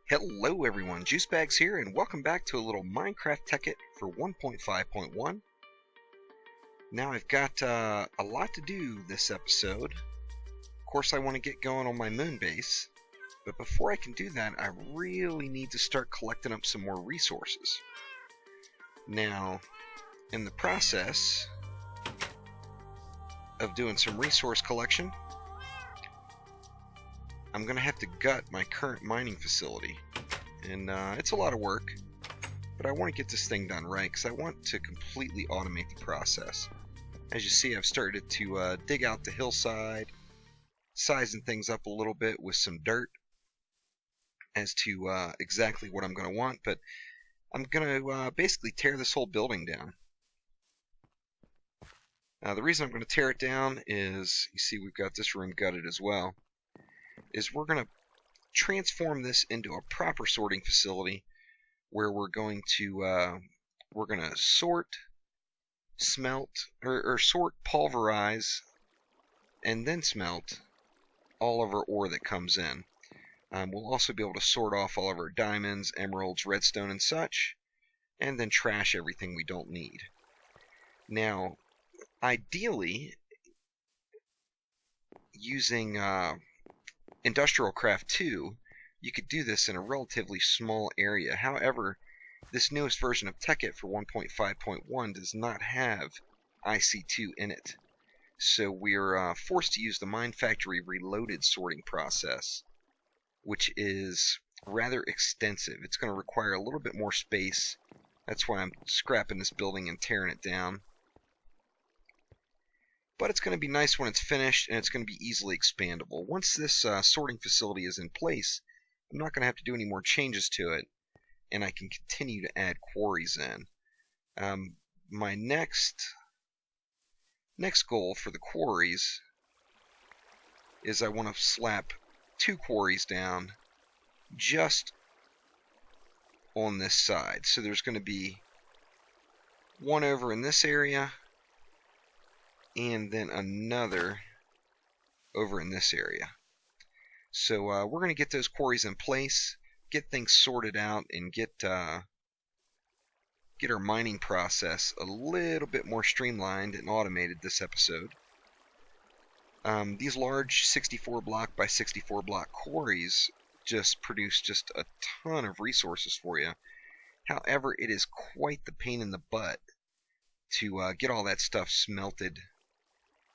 Hello everyone, Juicebags here, and welcome back to a little Minecraft Tekkit for 1.5.1. Now I've got a lot to do this episode. Of course I want to get going on my moon base, but before I can do that I really need to start collecting up some more resources. Now, in the process of doing some resource collection, I'm going to have to gut my current mining facility. And it's a lot of work, but I want to get this thing done right because I want to completely automate the process. As you see, I've started to dig out the hillside, sizing things up a little bit with some dirt as to exactly what I'm going to want, but I'm going to basically tear this whole building down. The reason I'm going to tear it down is, you see we've got this room gutted as well, is we're going to transform this into a proper sorting facility where we're going to sort, smelt, or sort, pulverize, and then smelt all of our ore that comes in. We'll also be able to sort off all of our diamonds, emeralds, redstone, and such, and then trash everything we don't need. Now, ideally, using Industrial Craft 2, you could do this in a relatively small area. However, this newest version of Tekkit for 1.5.1 does not have IC2 in it. So we're forced to use the Minefactory Reloaded sorting process, which is rather extensive. It's going to require a little bit more space. That's why I'm scrapping this building and tearing it down. But it's going to be nice when it's finished, and it's going to be easily expandable. Once this sorting facility is in place, I'm not going to have to do any more changes to it, and I can continue to add quarries in. My next goal for the quarries is I want to slap 2 quarries down just on this side. So there's going to be one over in this area, and then another over in this area. So we're going to get those quarries in place, get things sorted out, and get our mining process a little bit more streamlined and automated this episode. These large 64 block by 64 block quarries just produce just a ton of resources for you. However, it is quite the pain in the butt to get all that stuff smelted,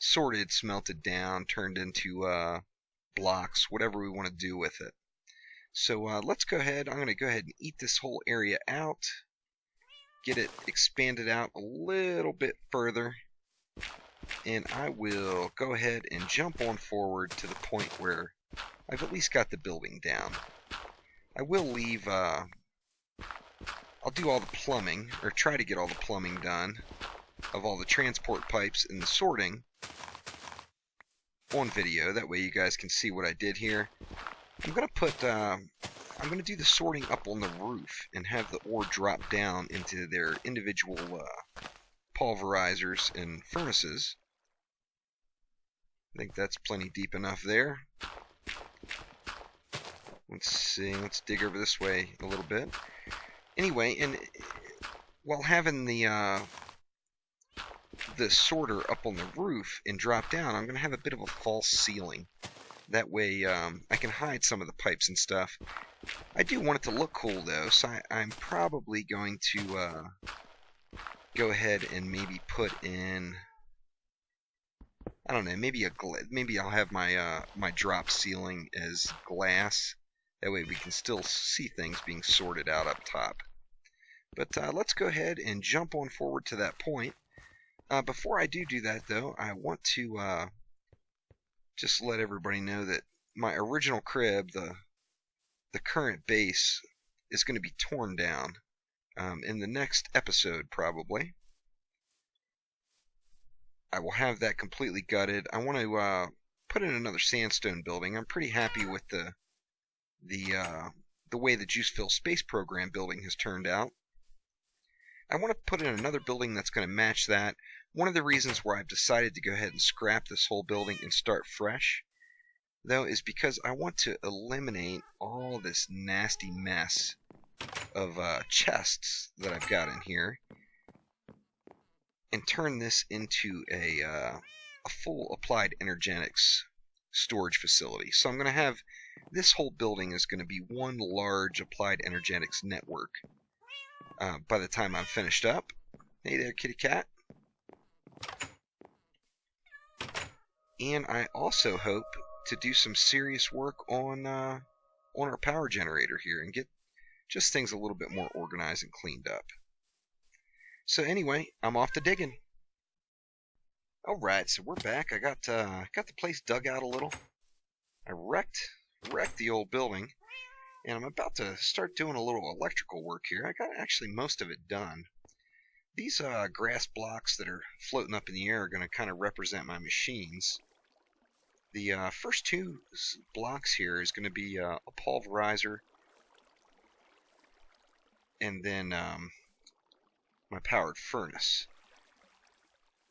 sorted, smelted down, turned into blocks, whatever we want to do with it. So let's go ahead. I'm going to go ahead and eat this whole area out, get it expanded out a little bit further, and I will go ahead and jump on forward to the point where I've at least got the building down. I will leave, I'll do all the plumbing, or try to get all the plumbing done of all the transport pipes and the sorting on video. That way you guys can see what I did here. I'm going to put, I'm going to do the sorting up on the roof and have the ore drop down into their individual pulverizers and furnaces. I think that's plenty deep enough there. Let's see, let's dig over this way a little bit. Anyway, and while having the sorter up on the roof and drop down, I'm going to have a bit of a false ceiling. That way I can hide some of the pipes and stuff. I do want it to look cool though, so I'm probably going to go ahead and maybe put in, I don't know, maybe I'll have my my drop ceiling as glass. That way we can still see things being sorted out up top. But let's go ahead and jump on forward to that point. Before I do that though, I want to just let everybody know that my original crib, the current base, is going to be torn down in the next episode probably. I will have that completely gutted. I want to put in another sandstone building. I'm pretty happy with the way the Juiceville Space Program building has turned out. I want to put in another building that's going to match that. One of the reasons why I've decided to go ahead and scrap this whole building and start fresh though, is because I want to eliminate all this nasty mess of chests that I've got in here and turn this into a full applied energetics storage facility. So I'm going to have this whole building is going to be one large applied energetics network by the time I'm finished up. Hey there, kitty cat. And I also hope to do some serious work on our power generator here and get just things a little bit more organized and cleaned up. So anyway, I'm off to digging. Alright, so we're back. I got the place dug out a little. I wrecked the old building, and I'm about to start doing a little electrical work here. I got actually most of it done. These grass blocks that are floating up in the air are going to kind of represent my machines. The first two blocks here is going to be a pulverizer, and then my powered furnace.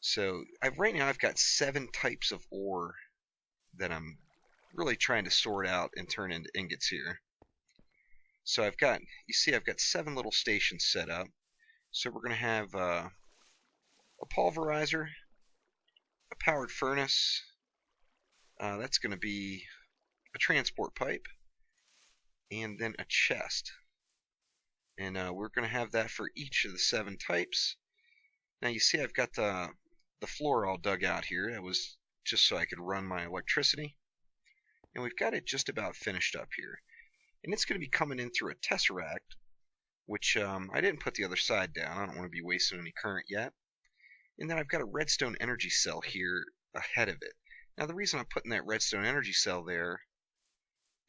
So right now I've got 7 types of ore that I'm really trying to sort out and turn into ingots here. So I've got 7 little stations set up. So we're going to have a pulverizer, a powered furnace, that's going to be a transport pipe, and then a chest. And we're going to have that for each of the 7 types. Now you see I've got the floor all dug out here. That was just so I could run my electricity. And we've got it just about finished up here. And it's going to be coming in through a tesseract, which I didn't put the other side down. I don't want to be wasting any current yet. And then I've got a redstone energy cell here ahead of it. Now the reason I'm putting that redstone energy cell there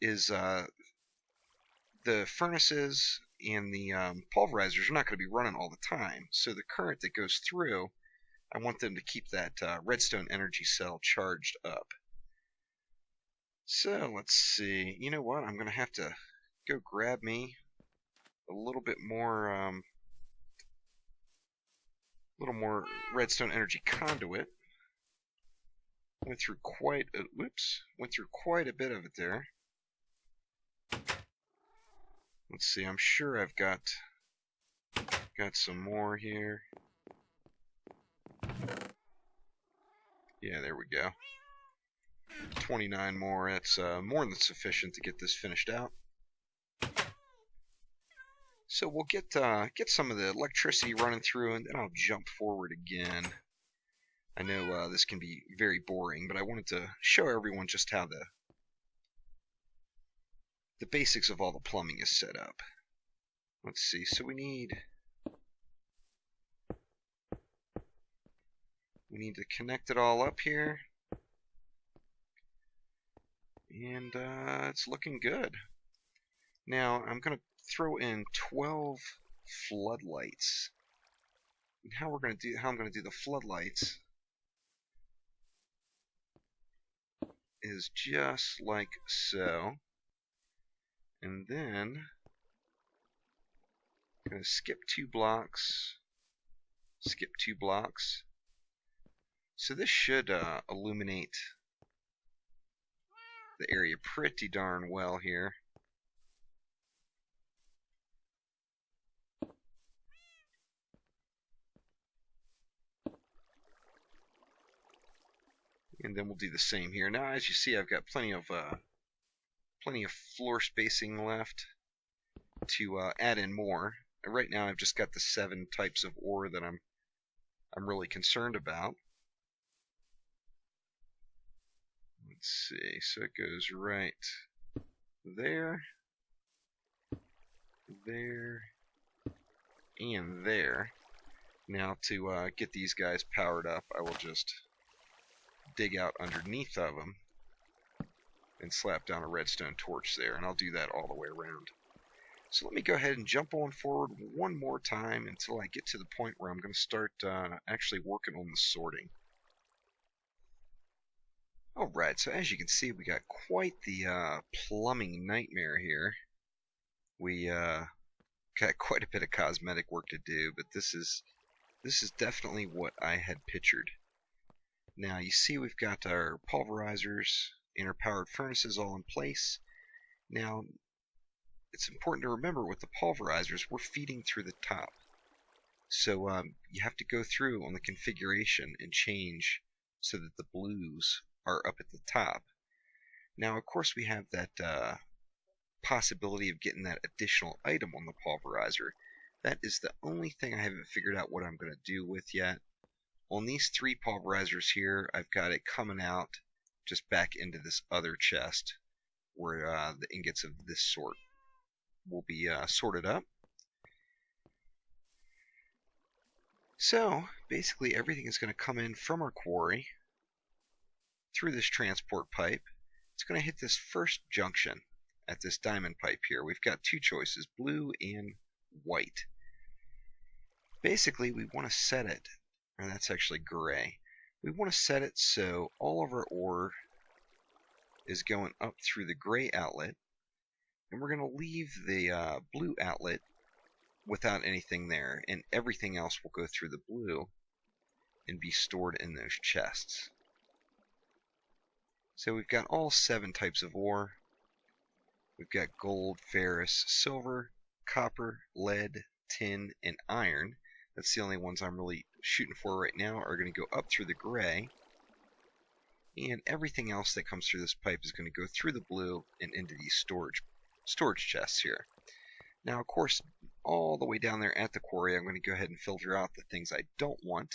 is the furnaces and the pulverizers are not going to be running all the time. So the current that goes through, I want them to keep that redstone energy cell charged up. So let's see. You know what? I'm going to have to go grab me a little bit more, redstone energy conduit. Went through quite a bit of it there. Let's see. I'm sure I've got some more here. Yeah, there we go. 29 more. That's more than sufficient to get this finished out. So we'll get some of the electricity running through, and then I'll jump forward again. I know this can be very boring, but I wanted to show everyone just how the basics of all the plumbing is set up. Let's see. So we need to connect it all up here. And it's looking good. Now I'm going to throw in 12 floodlights. And how I'm going to do the floodlights is just like so. And then I'm going to skip 2 blocks. Skip 2 blocks. So this should illuminate the area pretty darn well here. And then we'll do the same here. Now, as you see, I've got plenty of floor spacing left to add in more. Right now, I've just got the 7 types of ore that I'm really concerned about. Let's see. So it goes right there, there, and there. Now, to get these guys powered up, I will just dig out underneath of them and slap down a redstone torch there, and I'll do that all the way around. So let me go ahead and jump on forward one more time until I get to the point where I'm going to start actually working on the sorting. Alright, so as you can see, we got quite the plumbing nightmare here. We got quite a bit of cosmetic work to do, but this is definitely what I had pictured. Now you see we've got our pulverizers and our powered furnaces all in place. Now, it's important to remember with the pulverizers, we're feeding through the top. So you have to go through on the configuration and change so that the blues are up at the top. Now, of course, we have that possibility of getting that additional item on the pulverizer. That is the only thing I haven't figured out what I'm going to do with yet. On these 3 pulverizers here, I've got it coming out just back into this other chest where the ingots of this sort will be sorted up. So basically everything is going to come in from our quarry through this transport pipe. It's going to hit this first junction at this diamond pipe here. We've got 2 choices, blue and white. Basically we want to set it, and that's actually gray. We want to set it so all of our ore is going up through the gray outlet, and we're going to leave the blue outlet without anything there, and everything else will go through the blue and be stored in those chests. So we've got all 7 types of ore. We've got gold, ferrous, silver, copper, lead, tin, and iron. That's the only ones I'm really shooting for right now are going to go up through the gray. And everything else that comes through this pipe is going to go through the blue and into these storage chests here. Now, of course, all the way down there at the quarry, I'm going to go ahead and filter out the things I don't want.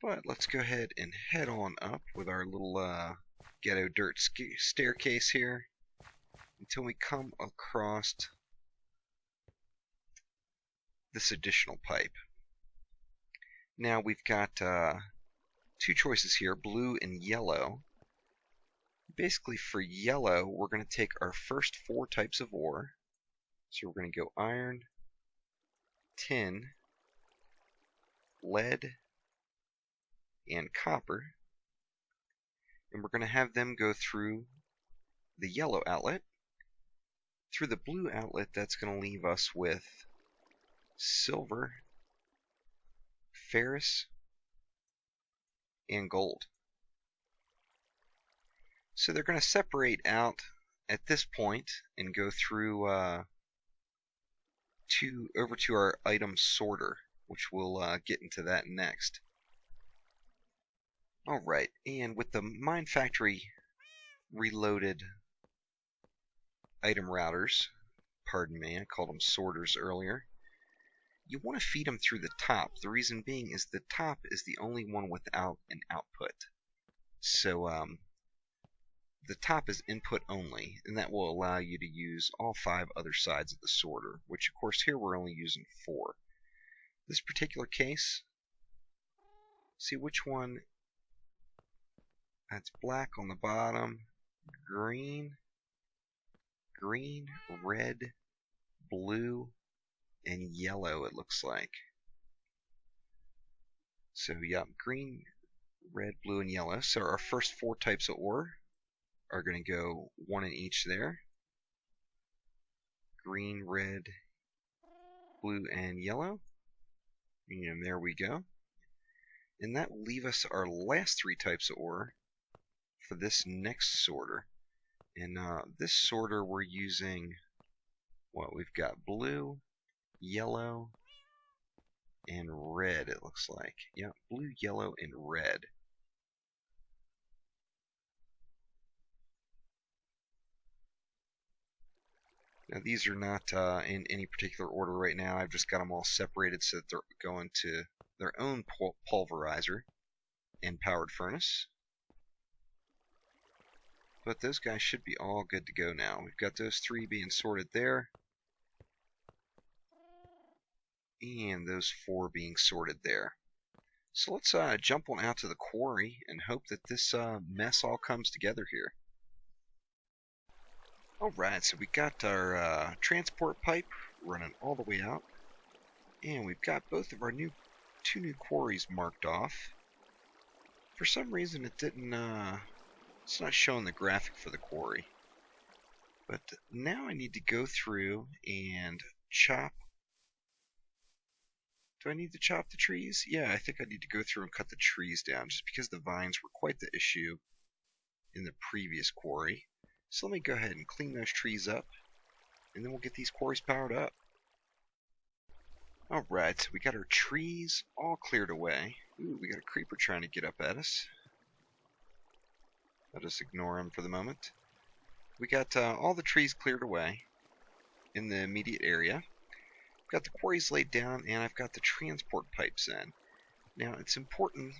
But let's go ahead and head on up with our little ghetto dirt staircase here until we come across this additional pipe. Now we've got 2 choices here, blue and yellow. Basically for yellow, we're going to take our first 4 types of ore. So we're going to go iron, tin, lead, and copper. And we're going to have them go through the yellow outlet. Through the blue outlet, that's going to leave us with silver, ferrous, and gold. So they're going to separate out at this point and go through over to our item sorter, which we'll get into that next. Alright, and with the Minefactory Reloaded item routers, pardon me, I called them sorters earlier, you want to feed them through the top. The reason being is the top is the only one without an output. So the top is input only, and that will allow you to use all 5 other sides of the sorter, which of course here we're only using 4. This particular case, see which one, that's black on the bottom, green, red, blue, and yellow it looks like. So yeah, green, red, blue, and yellow. So our first 4 types of ore are going to go 1 in each there. Green, red, blue, and yellow. And there we go. And that will leave us our last 3 types of ore for this next sorter. And this sorter we're using, what, we've got blue, yellow, and red it looks like. Yeah, blue, yellow, and red. Now these are not in any particular order right now. I've just got them all separated so that they're going to their own pulverizer and powered furnace. But those guys should be all good to go now. We've got those 3 being sorted there. And those 4 being sorted there. So let's jump on out to the quarry and hope that this mess all comes together here. Alright, so we got our transport pipe running all the way out. And we've got both of our 2 new quarries marked off. For some reason it didn't, it's not showing the graphic for the quarry. But now I need to go through and chop. Do I need to chop the trees? Yeah, I think I need to go through and cut the trees down just because the vines were quite the issue in the previous quarry. So let me go ahead and clean those trees up, and then we'll get these quarries powered up. Alright, so we got our trees all cleared away. Ooh, we got a creeper trying to get up at us. I'll just ignore him for the moment. We got all the trees cleared away in the immediate area. Got the quarries laid down, and I've got the transport pipes in. Now, it's important...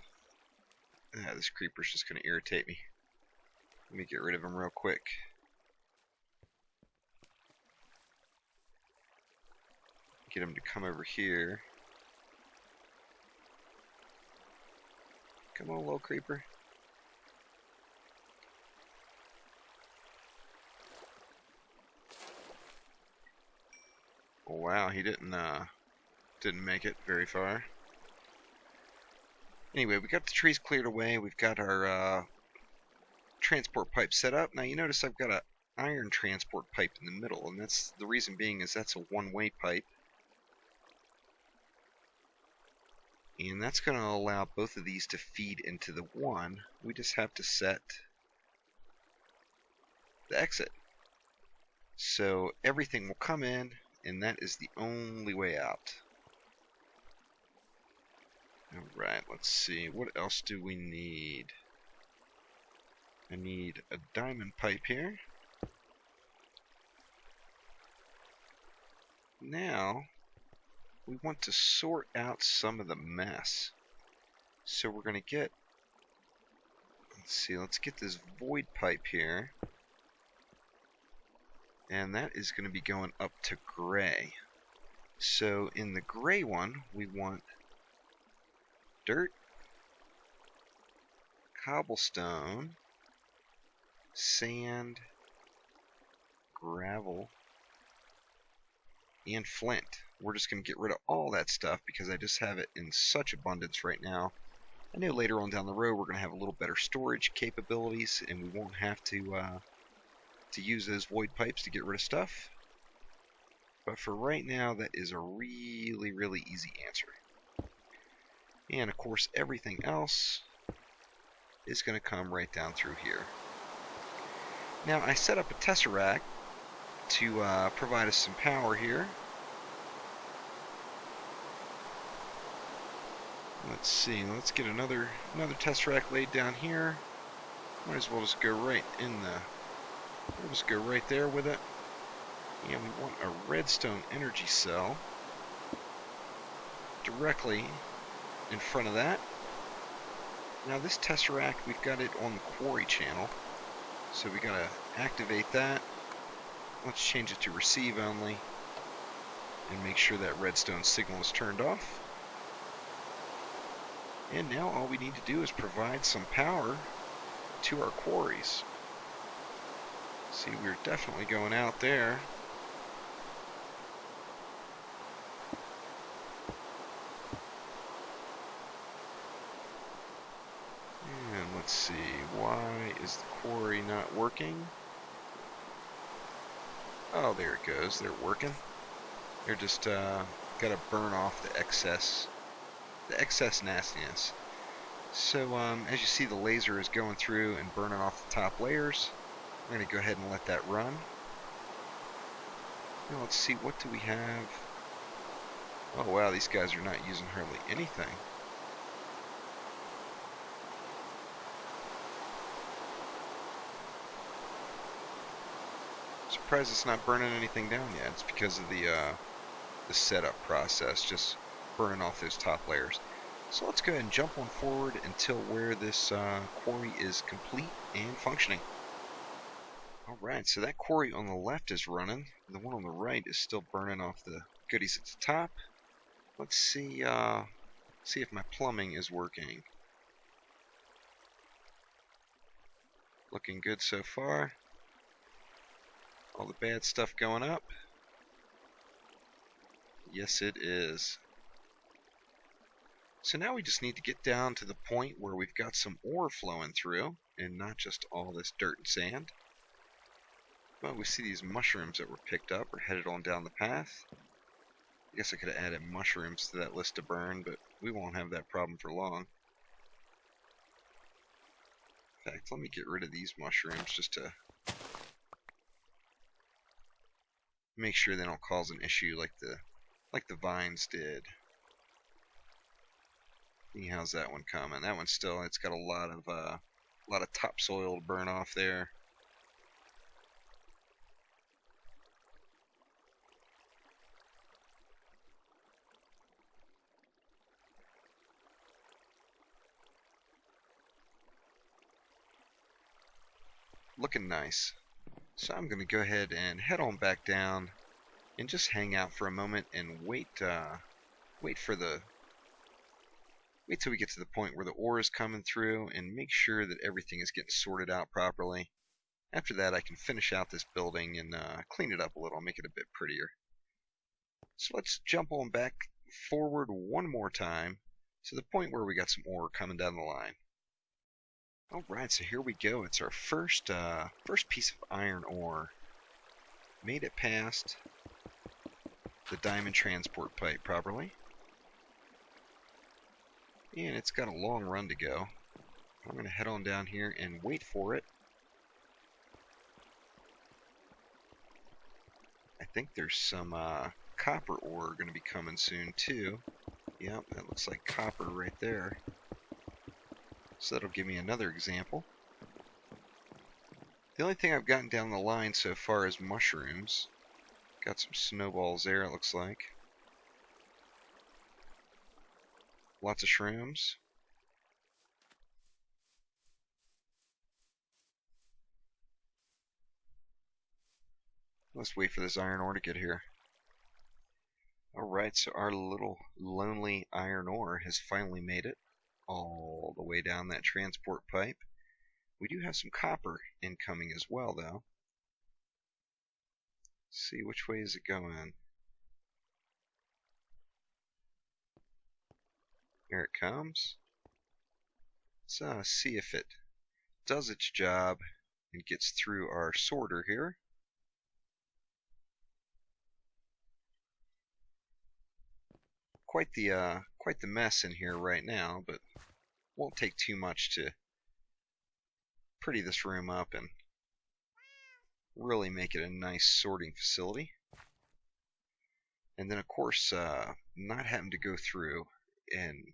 this creeper's just going to irritate me. Let me get rid of him real quick. Get him to come over here. Come on, little creeper. Oh, wow, he didn't make it very far. Anyway, we got the trees cleared away. We've got our transport pipe set up. Now you notice I've got an iron transport pipe in the middle, and that's the reason being is that's a one-way pipe. And that's going to allow both of these to feed into the one. We just have to set the exit. So everything will come in, and that is the only way out. Alright, let's see. What else do we need? I need a diamond pipe here. Now, we want to sort out some of the mess. So we're going to get, let's get this void pipe here. And that is going to be going up to gray. So in the gray one, we want dirt, cobblestone, sand, gravel, and flint. We're just going to get rid of all that stuff because I just have it in such abundance right now. I know later on down the road we're going to have a little better storage capabilities and we won't have to use those void pipes to get rid of stuff. But for right now, that is a really, really easy answer. And of course, everything else is going to come right down through here. Now, I set up a tesseract to provide us some power here. Let's see, let's get another tesseract laid down here. Might as well just go right in the... We'll just go right there with it. And we want a redstone energy cell directly in front of that. Now this tesseract, we've got it on the quarry channel. So we gotta activate that. Let's change it to receive only. And make sure that redstone signal is turned off. And now all we need to do is provide some power to our quarries. See, we're definitely going out there. And let's see, why is the quarry not working? Oh, there it goes. They're working. They're just got to burn off the excess nastiness. So as you see, the laser is going through and burning off the top layers. I'm going to go ahead and let that run. Now let's see, what do we have? Oh wow, these guys are not using hardly anything. Surprised it's not burning anything down yet. It's because of the setup process, just burning off those top layers. So let's go ahead and jump on forward until where this quarry is complete and functioning. Alright, so that quarry on the left is running. The one on the right is still burning off the goodies at the top. Let's see if my plumbing is working. Looking good so far. All the bad stuff going up. Yes, it is. So now we just need to get down to the point where we've got some ore flowing through and not just all this dirt and sand. Well, we see these mushrooms that were picked up or headed on down the path. I guess I could have added mushrooms to that list to burn, but we won't have that problem for long. In fact, let me get rid of these mushrooms just to make sure they don't cause an issue like the vines did. See, how's that one coming? That one still, it's got a lot of topsoil to burn off there. Looking nice. So I'm going to go ahead and head on back down and just hang out for a moment and wait till we get to the point where the ore is coming through and make sure that everything is getting sorted out properly. After that, I can finish out this building and clean it up a little, make it a bit prettier. So let's jump on back forward one more time to the point where we got some ore coming down the line. Alright, so here we go. It's our first piece of iron ore. Made it past the diamond transport pipe properly. And it's got a long run to go. I'm going to head on down here and wait for it. I think there's some copper ore going to be coming soon too. Yep, that looks like copper right there. So that'll give me another example. The only thing I've gotten down the line so far is mushrooms. Got some snowballs there, it looks like. Lots of shrooms. Let's wait for this iron ore to get here. Alright, so our little lonely iron ore has finally made it all the way down that transport pipe. We do have some copper incoming as well, though. Let's see, which way is it going? Here it comes. Let's see if it does its job and gets through our sorter here. Quite the mess in here right now, but won't take too much to pretty this room up and really make it a nice sorting facility. And then of course, not having to go through and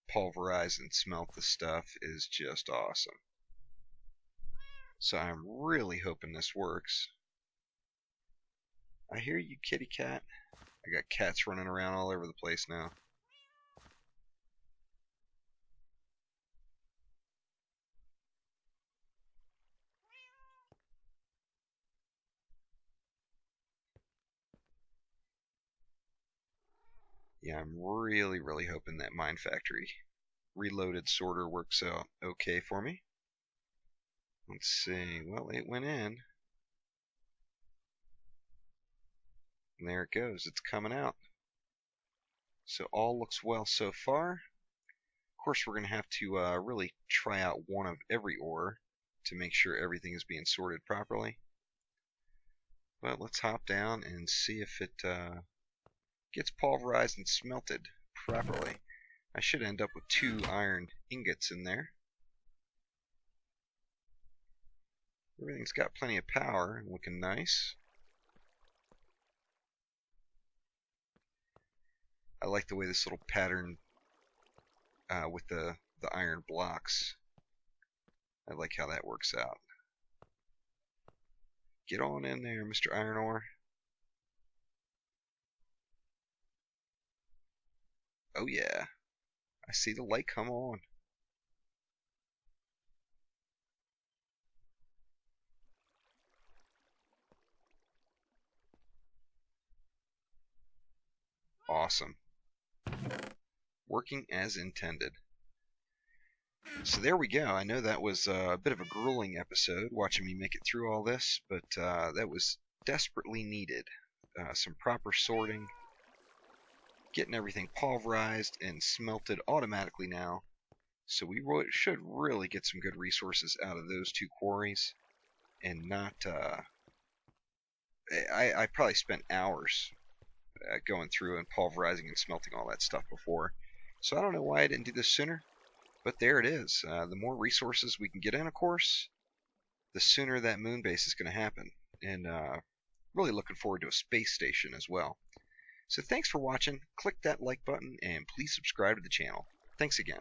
pulverize and smelt the stuff is just awesome. So I'm really hoping this works. I hear you, kitty cat. I got cats running around all over the place now. Yeah, I'm really hoping that Minefactory Reloaded sorter works out okay for me. Let's see. Well, it went in. And there it goes. It's coming out. So all looks well so far. Of course, we're going to have to really try out one of every ore to make sure everything is being sorted properly. But let's hop down and see if it gets pulverized and smelted properly. I should end up with 2 iron ingots in there. Everything's got plenty of power and looking nice. I like the way this little pattern with the iron blocks. I like how that works out. Get on in there, Mr. Iron Ore. Oh yeah, I see the light come on. Awesome. Working as intended. So there we go. I know that was a bit of a grueling episode, watching me make it through all this, but that was desperately needed. Some proper sorting, getting everything pulverized and smelted automatically now. So we should really get some good resources out of those 2 quarries, and not. I probably spent hours going through and pulverizing and smelting all that stuff before. So I don't know why I didn't do this sooner. But there it is. The more resources we can get in, of course, the sooner that moon base is going to happen. And really looking forward to a space station as well. So thanks for watching. Click that like button and please subscribe to the channel. Thanks again.